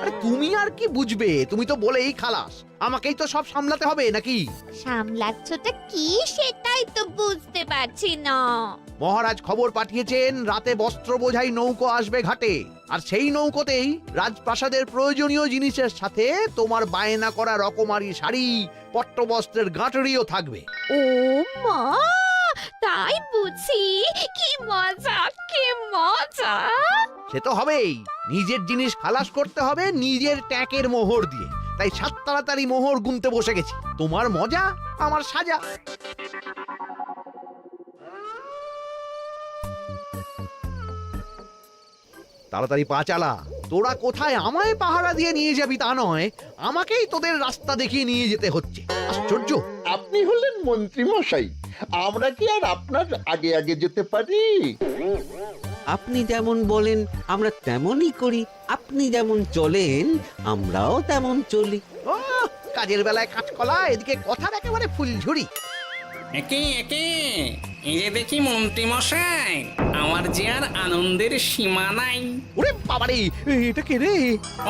আরে তুমি আর কি বুঝবে? তুমি তো বলেই খালাস, আমাকেই তো সব সামলাতে হবে নাকি? সামলাচ্ছটা কি সেটাই তো বুঝতে পারছি না। মহারাজ খবর পাঠিয়েছেন রাতে বস্ত্র বোঝাই নৌকো আসবে ঘাটে, আর সেই নৌকোতেই রাজপ্রাসাদের প্রয়োজনীয় জিনিসের সাথে তোমার বায়না করা রকমারি শাড়ি, পট্টবস্ত্রের গাঁটরিও থাকবে। ও মা, তাই বুঝি? কি মজা, কি মজা! সে তো হবেই, নিজের জিনিস খালাস করতে হবে নিজের ট্যাঁকের মোহর দিয়ে। তাই সাত তাড়াতাড়ি মোহর গুনতে বসে গেছি। তোমার মজা, আমার সাজা। তাড়াতাড়ি পা চালা। তোরা কোথায় আমায় পাহারা দিয়ে নিয়ে যাবি তা নয়, আমাকেই তোদের রাস্তা দেখিয়ে নিয়ে যেতে হচ্ছে। আশ্চর্য! আপনি হলেন মন্ত্রী মশাই, আমরা কি আর আপনার আগে আগে যেতে পারি? আপনি যেমন বলেন আমরা তেমনই করি, আপনি যেমন চলেন আমরাও তেমন চলি। ও, কাজের বেলায় কাঁচকলা, এদিকে কথার একেবারে ফুলঝুরি। একে একে এই যে দেখি মন্ত্রী মশাই, আমার যে আর আনন্দের সীমা নাই। ওরে বাবারে, এটা কে রে?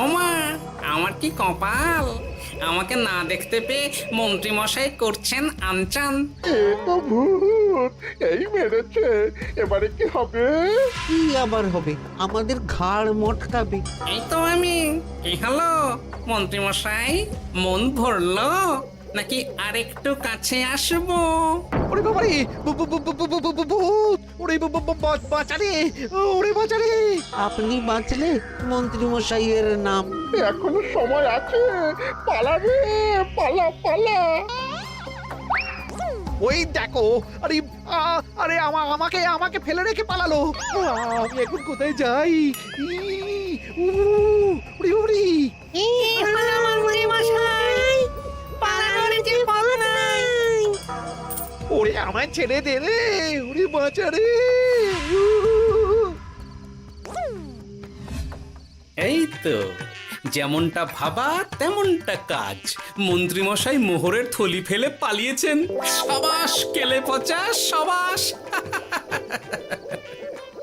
ওমা, আমার কি কপাল! আমাকে না দেখতে পেয়ে মন্ত্রী মশাই করছেন আনচান। এ তো ভূত, এই মেরেছে, এবারে কি হবে? কি আবার হবে? আমাদের ঘাড় মটকাবে। এই তো আমি। কি হলো মন্ত্রী মশাই, মন ভরলো নাকি আরেকটু কাছে আসবো? ওরে বাবারে, ভূত! ওরে বাঁচারে, ওরে বাঁচারে! আপনি বাঁচলে মন্ত্রী মশাইয়ের নাম। এখনো সময় আছে, পালাবে, পালা পালা। ওই দেখো, আরে আরে আমাকে আমাকে ফেলে রেখে পালালো। আমি এখন কোথায় যাই? ওরে ওরে! ওরে আমায় ছেড়ে দে রে, ওরে বাঁচা রে! এই তো, যেমনটা ভাবা তেমনটা কাজ। মন্ত্রী মশাই মোহরের থলি ফেলে পালিয়েছেন। সাবাস কেলে পচা, সাবাস!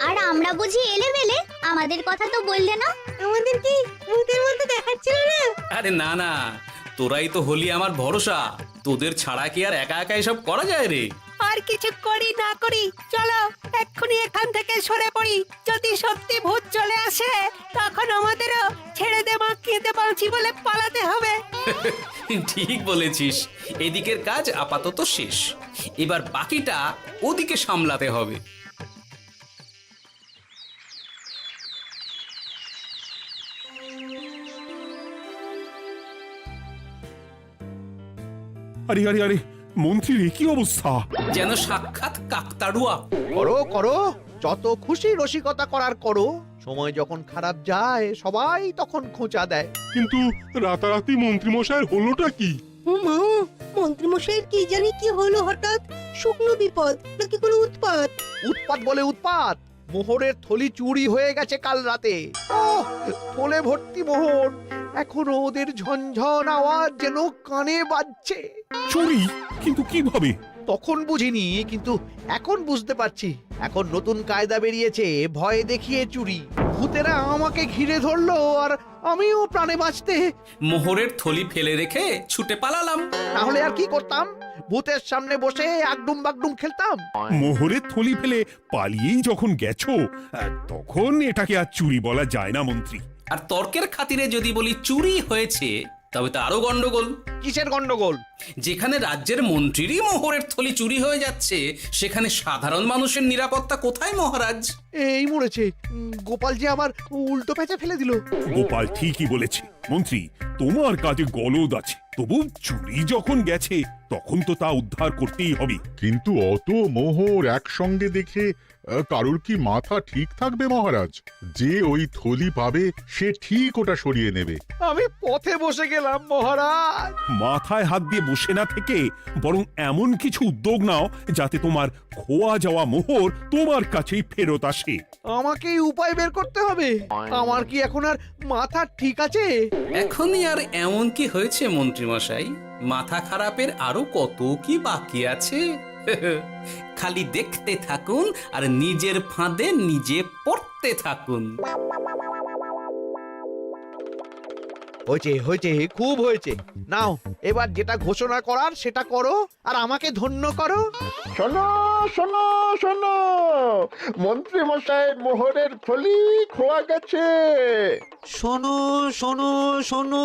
আর আমরা বুঝি এলেবেলে, আমাদের কথা তো বললে না। আমাদের কি ভূতের মতো দেখাচ্ছিল না? আরে না না, তোরাই তো হলি আমার ভরসা। তোদের ছাড়া কি আর একা একা এসব করা যায় রে? আর কিছু করি না করি, চলো এক্ষুনি এখান থেকে সরে পড়ি। যদি সত্যি ভূত চলে আসে তখন আমাদেরও ছেড়ে দে মাখিয়ে বাঁচি বলে পালাতে হবে। ঠিক বলেছিস। এদিকের কাজ আপাতত শেষ, এবার বাকিটা ওদিকে সামলাতে হবে। আরে আরে আরে, মন্ত্রীর কি অবস্থা! যেন সাক্ষাৎ কাকতাড়ুয়া। করো করো, যত খুশি রসিকতা করার করো। সময় যখন খারাপ যায় সবাই তখন খোঁচা দেয়। কিন্তু রাতারাতি মন্ত্রী মশাইয়ের হলোটা কি? মন্ত্রী মশাইয়ের কি জানি কি হলো হঠাৎ? শুকনো বিপদ নাকি কোনো উৎপাত? উৎপাত বলে উৎপাত। মোহরের থলি চুরি হয়ে গেছে কাল রাতে। ওহ, থলে ভর্তি মোহর, এখনো ওদের ঝনঝন আওয়াজ যেন কানে বাজছে। চুরি? কিন্তু কিভাবে? তখন বুঝিনি, কিন্তু এখন বুঝতে পারছি। এখন নতুন কায়দা বেরিয়েছে, ভয় দেখিয়ে চুরি। ভূতেরা আমাকে ঘিরে ধরলো, আর আমিও প্রাণে বাঁচতে মোহরের থলি ফেলে রেখে ছুটে পালালাম। তাহলে আর কি করতাম? ভূতের সামনে বসে আগডুম বাগডুম খেলতাম। মোহরের থলি ফেলে পালিয়েই যখন গেছো, তখন এটাকে আর চুরি বলা যায় না মন্ত্রী। আর তর্কের খাতিরে যদি বলি চুরি হয়েছে, তবে তো আরো গন্ডগোল। কিসের গন্ডগোল? যেখানে রাজ্যের মন্ত্রীরই মোহরের থলি চুরি হয়ে যাচ্ছে সেখানে সাধারণ মানুষের নিরাপত্তা কোথায় মহারাজ? এই মরেছে, গোপাল যে আবার উল্টো প্যাঁচে ফেলে দিল। গোপাল ঠিকই বলেছে মন্ত্রী, তোমার কাজে গলদ আছে, তবু চুরি যখন গেছে তখন তো তা উদ্ধার করতেই হবে। কিন্তু অত মোহর একসঙ্গে দেখে কারোর কি মাথা ঠিক থাকবে মহারাজ? যে ওই থলি পাবে সে ঠিক ওটা সরিয়ে নেবে। আমি পথে বসে গেলাম মহারাজ। মাথায় হাত দিয়ে বসে না থেকে বরং এমন কিছু উদ্যোগ নাও যাতে তোমার খোয়া যাওয়া মোহর তোমার কাছেই ফেরত আসে। আমাকেই উপায় বের করতে হবে। আমার কি এখন আর মাথা ঠিক আছে? এখনই আর এমন কি হয়েছে মন্ত্রী মশাই? মাথা খারাপের আরো কত কি বাকি আছে। খালি দেখতে থাকুন আর নিজের ফাঁদে নিজে পড়তে থাকুন। হয়েছে হয়েছে, খুব হয়েছে। নাও এবার যেটা ঘোষণা করার সেটা করো আর আমাকে ধন্য করো। শোনো শোনো শোনো, মন্ত্রী মশাইয়ের মোহরের থলি খোয়া গেছে। শোনো শোনো শোনো,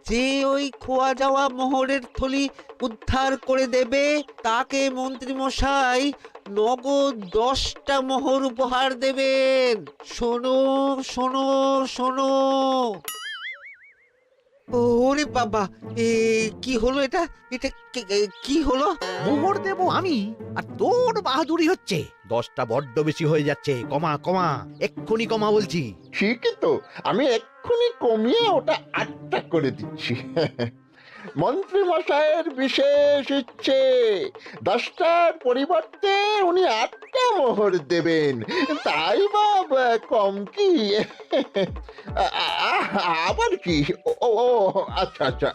যে ওই খোয়া যাওয়া মোহরের থলি উদ্ধার করে দেবে তাকে মন্ত্রী মশাই নগদ 10টা মোহর উপহার দেবেন। শোনো শোনো শোনো। ওরে বাবা, কি হলো এটা? এটা কি হলো? মোহর দেব আমি আর তোর বাহাদুরি হচ্ছে। 10টা বড্ড বেশি হয়ে যাচ্ছে, কমা কমা, এক্ষুনি কমা বলছি। ঠিকই তো, আমি এক্ষুনি কমিয়ে ওটা 8টা করে দিচ্ছি। মন্ত্রী মশাইয়ের বিশেষ ইচ্ছে, 10টার পরিবর্তে উনি 8টা মোহর দেবেন, তাই বা কম কি? আবার কি? ও আচ্ছা আচ্ছা,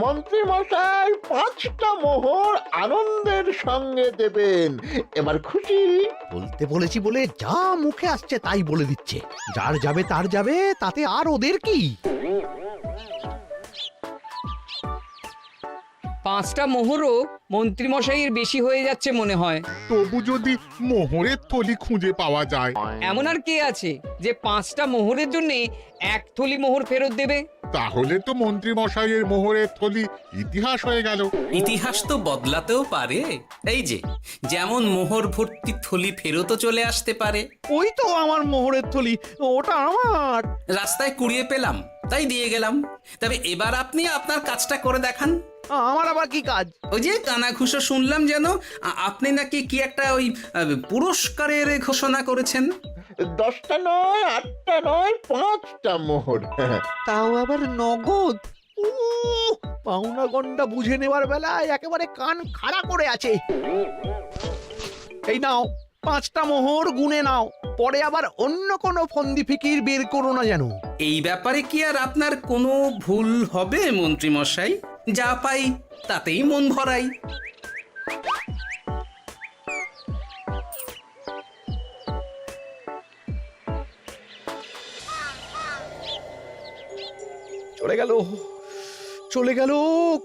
মন্ত্রী মশাই 5টা মোহর আনন্দের সঙ্গে দেবেন। এবার খুশি? বলতে বলেছি বলে যা মুখে আসছে তাই বলে দিচ্ছে। যার যাবে তার যাবে, তাতে আর ওদের কি? 5টা মোহরও মন্ত্রীমশাইয়ের বেশি হয়ে যাচ্ছে মনে হয়। তবু যদি মোহরের থলি খুঁজে পাওয়া যায়। এমন আর কে আছে যে 5টা মোহরের জন্য 1 থলি মোহর ফেরত দেবে? তাহলে তো মন্ত্রী মশাইয়ের মোহরের থলি ইতিহাস হয়ে গেল। ইতিহাস তো বদলাতেও পারে। এই যে যেমন মোহর ভর্তি থলি ফেরতও চলে আসতে পারে। ওই তো আমার মোহরের থলি, ওটা আমার। রাস্তায় কুড়িয়ে পেলাম তাই দিয়ে গেলাম। তবে এবার আপনি আপনার কাজটা করে দেখান। আমার আবার কি কাজ? ওই যে কানাঘুষো শুনলাম যেন আপনি নাকি কি একটা ওই পুরস্কারের ঘোষণা করেছেন। 10টা নয়, 8টা নয়, 5টা মোহর। তাও আবার নগদ। পাওনা গন্ডা বুঝে নেওয়ার বেলায় একেবারে কান খাড়া করে আছে। এই নাও 5টা মোহর, গুনে নাও, পরে আবার অন্য কোনো ফন্দি ফিকির বের করো না যেন। এই ব্যাপারে কি আর আপনার কোনো ভুল হবে মন্ত্রী মশাই? যা পাই তাতেই মন ভরাই। চলে গেল, চলে গেল,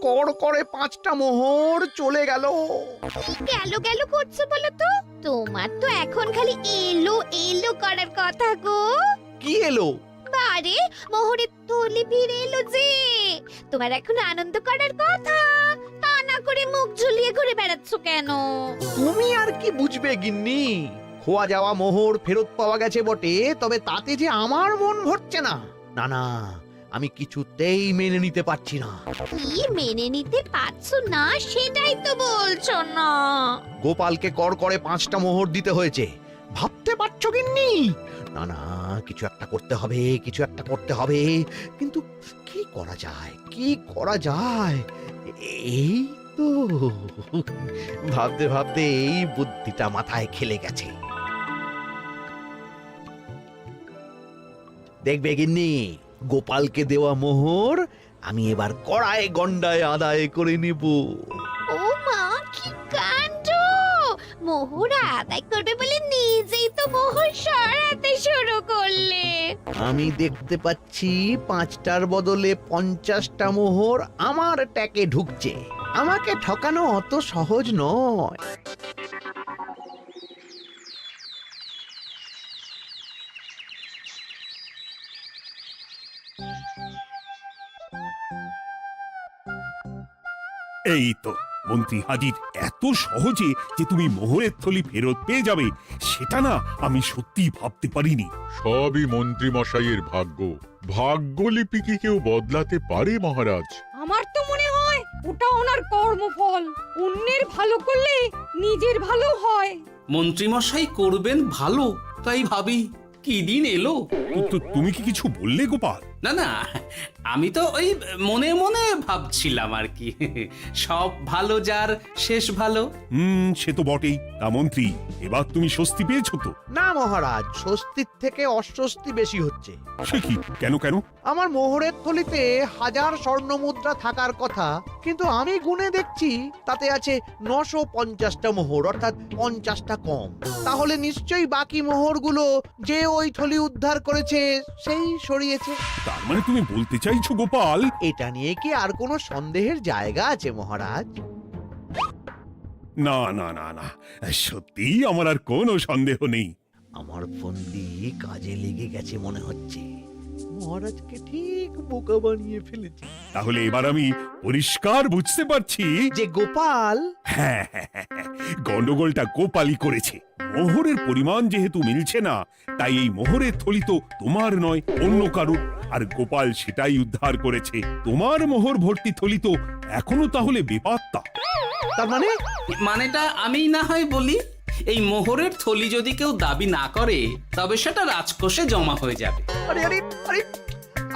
কর করে 5টা মোহর চলে গেল। গেল গেল করছো বলো তো? তোমার তো এখন খালি এলো এলো করার কথা গো। কি এলো? বারে, মোহরের থলি ফিরে এলো যে। তোমার এখন আনন্দ করার কথা, তা না করে মুখ ঝুলিয়ে ঘুরে বেড়াচ্ছ কেন? তুমি আর কি বুঝবে গিন্নি? খোয়া যাওয়া মোহর ফেরত পাওয়া গেছে বটে, তবে তাতে যে আমার মন ভরছে না। না না, আমি কিছুতেই মেনে নিতে পারছি না। কি মেনে নিতে পারছো না সেটাই তো বলছো না। গোপালকে কর করে 5টা মোহর দিতে হয়েছে, ভাবতে পারছো গিন্নি? না না, কিছু একটা করতে হবে, কিছু একটা করতে হবে। কিন্তু কি করা যায়, কি করা যায়? এই তো ভাবতে ভাবতে এই বুদ্ধিটা মাথায় খেলে গেছে। দেখবে গিন্নি, গোপালকে দেওয়া মোহর আমি এবার কড়ায় গন্ডায় আদায় করে নিব। ও মা, কি কাণ্ড! মোহর আদায় করবে বলে নিজেই তো মোহর সরাতে শুরু করলে। আমি দেখতে পাচ্ছি 5টার বদলে 50টা মোহর আমার ট্যাকে ঢুকছে। আমাকে ঠকানো অত সহজ নয়। এই তো মন্ত্রী হাজির। এত সহজে যে তুমি মোহরের থলি ফেরত পেয়ে যাবে সেটা না আমি সত্যি ভাবতে পারিনি। সবই মন্ত্রী মশাইয়ের ভাগ্য। ভাগ্যলিপি কি কেউ বদলাতে পারে মহারাজ? আমার তো মনে হয় ওটা ওনার কর্মফল। অন্যের ভালো করলে নিজের ভালো হয়। মন্ত্রীমশাই করবেন ভালো, তাই ভাবি কি দিন এলো। তুমি কি কিছু বললে গোপাল? না না, আমি তো ওই মনে মনে ভাবছিলাম আর কি। সব ভালো যার শেষ ভালো। সে তো বটেই। তা মন্ত্রী, এবার তুমি স্বস্তি পেয়েছো তো? না মহারাজ, স্বস্তির থেকে অস্বস্তি বেশি হচ্ছে। সে কি? কেন কেন? আমার মোহরের থলিতে 1000 স্বর্ণ মুদ্রা থাকার কথা, কিন্তু আমি গুনে দেখছি তাতে আছে 950টা মোহর, অর্থাৎ 50টা কম। তাহলে নিশ্চয়ই বাকি মোহরগুলো যে ওই থলি উদ্ধার করেছে সেই সরিয়েছে। তার মানে তুমি বলতে চাইছো গোপাল? এটা নিয়ে কি আর কোনো সন্দেহের জায়গা আছে মহারাজ? না না না না, সত্যি আমার আর কোনো সন্দেহ নেই। আমার ফন্দি কাজে লেগে গেছে মনে হচ্ছে। মহারাজকে ঠিক বোকা বানিয়ে ফেলেছি। তাহলে এবার আমি পরিষ্কার বুঝতে পারছি যে গোপাল, হ্যাঁ, গন্ডগোলটা গোপালই করেছে। মোহরের পরিমাণ যেহেতু মিলছে না, তাই এই মোহরের থলি তো তোমার নয়, অন্য কারুর। আর গোপাল সেটাই উদ্ধার করেছে। তোমার মোহর ভর্তি থলি তো এখনো তাহলে বেপাত্তা। তার মানে? মানেটা আমি না হয় বলি, এই মোহরের থলি যদি কেউ দাবি না করে তবে সেটা রাজকোষে জমা হয়ে যাবে। আরে আরে আরে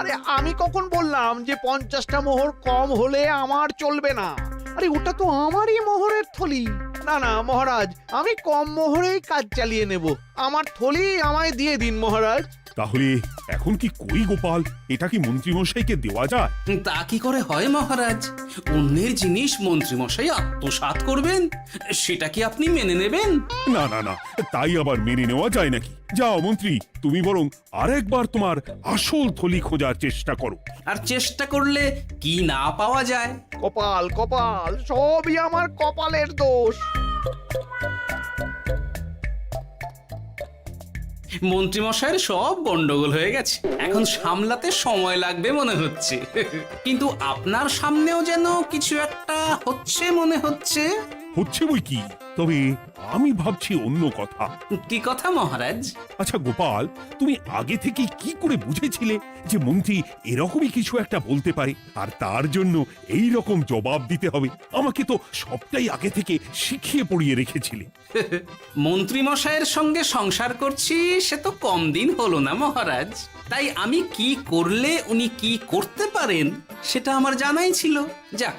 আরে, আমি কখন বললাম যে 50টা মোহর কম হলে আমার চলবে না? আরে ওটা তো আমারই মোহরের থলি। না না মহারাজ, আমি কম মোহরেই কাজ চালিয়ে নেব। আমার থলি আমায় দিয়ে দিন মহারাজ। তাহলে এখন কি করি গোপাল? এটা কি মন্ত্রীমশাইকে দেওয়া যায়? তা কি করে হয় মহারাজ? অন্যের জিনিস মন্ত্রীমশাই আত্মসাৎ করবেন, সেটা কি আপনি মেনে নেবেন? না না না, তাই আবার মেনে নেওয়া যায় নাকি? যাও মন্ত্রী, তুমি বরং আরেকবার তোমার আসল থলি খোঁজার চেষ্টা করো। আর চেষ্টা করলে কি না পাওয়া যায়? কপাল কপাল, সবই আমার কপালের দোষ। মন্ত্রীমশাইয়ের সব গন্ডগোল হয়ে গেছে, এখন সামলাতে সময় লাগবে মনে হচ্ছে। কিন্তু আপনার সামনেও যেন কিছু একটা হচ্ছে মনে হচ্ছে। হচ্ছে বই কি, তবে আমি ভাবছি অন্য কথা। কি কথা মহারাজ? আচ্ছা গোপাল, তুমি আগে থেকে কি করে বুঝেছিলে যে মন্ত্রী এরকমই কিছু একটা বলতে পারে, আর তার জন্য এই রকম জবাব দিতে হবে? আমাকে তো সবটাই আগে থেকে শিখিয়ে পড়িয়ে রেখেছিলে। মন্ত্রীমশাইয়ের সঙ্গে সংসার করছি সে তো কম দিন হলো না মহারাজ, তাই আমি কি করলে উনি কি করতে পারেন সেটা আমার জানাই ছিল। যাক,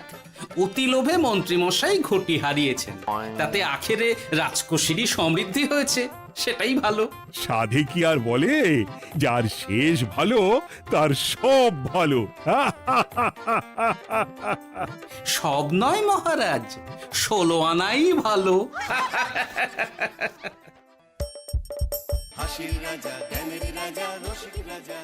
অতি লোভে মন্ত্রীমশাই ঘটি হারিয়েছেন, তাতে আখেরে রাজকোষেরই সমৃদ্ধি হয়েছে, সেটাই ভালো। সাধে কি আর বলে, যার শেষ ভালো তার সব ভালো। সব নয় মহারাজ, 16 আনাই ভালো। হাসির রাজা, জ্ঞানের রাজা, রসিক রাজা।